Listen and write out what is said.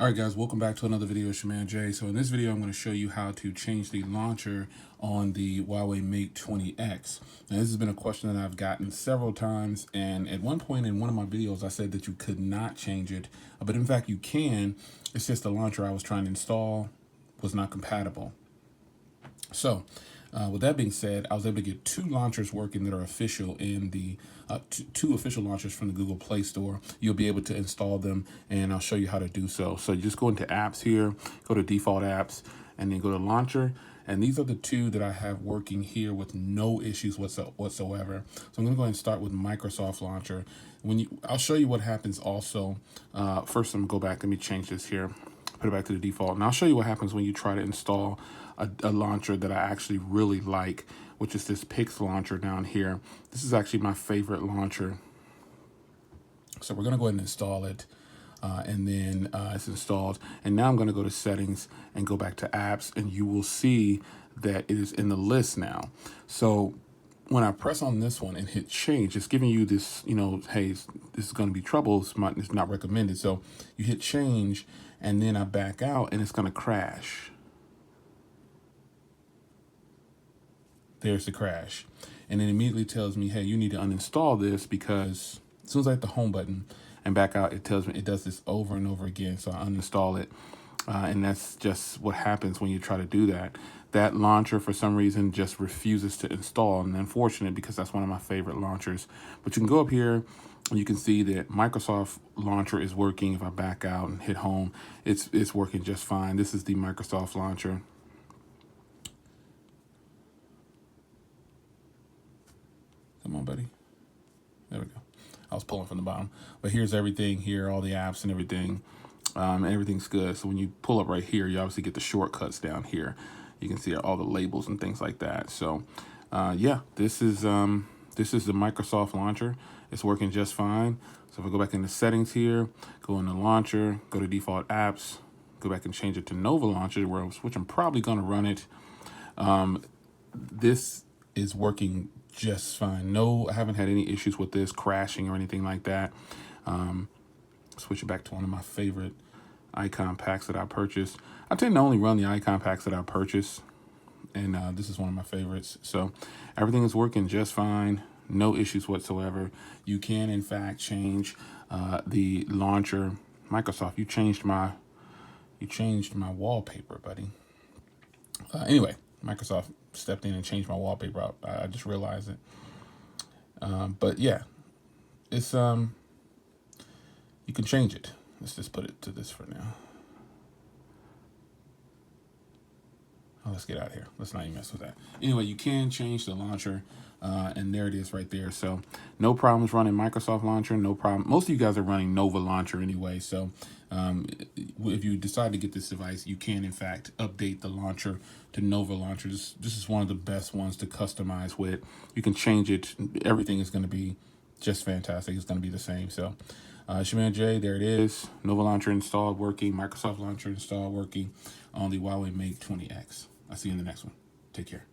All right, guys, welcome back to another video. It's your man Jay. So in this video, I'm going to show you how to change the launcher on the Huawei Mate 20X. Now, this has been a question that I've gotten several times, and at one point in one of my videos, I said that you could not change it, but in fact, you can. It's just the launcher I was trying to install was not compatible. So, with that being said, I was able to get two launchers working that are official in the two official launchers from the Google Play Store. You'll be able to install them, and I'll show you how to do so. So you just go into apps here, go to default apps, and then go to launcher. And these are the two that I have working here with no issues whatsoever. So I'm going to go ahead and start with Microsoft Launcher. I'll show you what happens also. First, I'm going to go back. Let me change this here. Put it back to the default. And I'll show you what happens when you try to install a launcher that I actually really like, which is this Pix launcher down here. This is actually my favorite launcher. So we're going to go ahead and install it. And then it's installed. And now I'm going to go to settings and go back to apps, and you will see that it is in the list now. So when I press on this one and hit change, it's giving you this, hey, this is going to be trouble. It's not recommended. So you hit change, and then I back out, and it's going to crash. There's the crash. And it immediately tells me, hey, you need to uninstall this, because as soon as I hit the home button and back out, it tells me it does this over and over again. So I uninstall it. And that's just what happens when you try to do that. That launcher, for some reason, just refuses to install. And unfortunate, because that's one of my favorite launchers. But you can go up here, and you can see that Microsoft Launcher is working. If I back out and hit home, it's working just fine. This is the Microsoft Launcher. Come on, buddy. There we go. I was pulling from the bottom. But here's everything here, all the apps and everything. And everything's good. So when you pull up right here, you obviously get the shortcuts down here. You can see all the labels and things like that. So yeah, this is the Microsoft Launcher. It's working just fine. So if I go back into settings here, go into launcher, go to default apps, go back and change it to Nova Launcher, which I'm probably going to run it. This is working just fine. No, I haven't had any issues with this crashing or anything like that. Switch it back to one of my favorite icon packs that I purchased. I tend to only run the icon packs that I purchase, and this is one of my favorites. So everything is working just fine. No issues whatsoever. You can, in fact, change the launcher. Microsoft, you changed my wallpaper, buddy. Anyway, Microsoft stepped in and changed my wallpaper out. I just realized it. But yeah, it's you can change it. Let's just put it to this for now. Oh, let's get out of here. Let's not even mess with that. Anyway, you can change the launcher, and there it is right there. So no problems running Microsoft Launcher, no problem. Most of you guys are running Nova Launcher anyway. So if you decide to get this device, you can, in fact, update the launcher to Nova Launcher. This is one of the best ones to customize with. You can change it. Everything is going to be just fantastic. It's going to be the same. So it's your man Jay. There it is. Nova Launcher installed, working. Microsoft Launcher installed, working on the Huawei Mate 20X. I'll see you in the next one. Take care.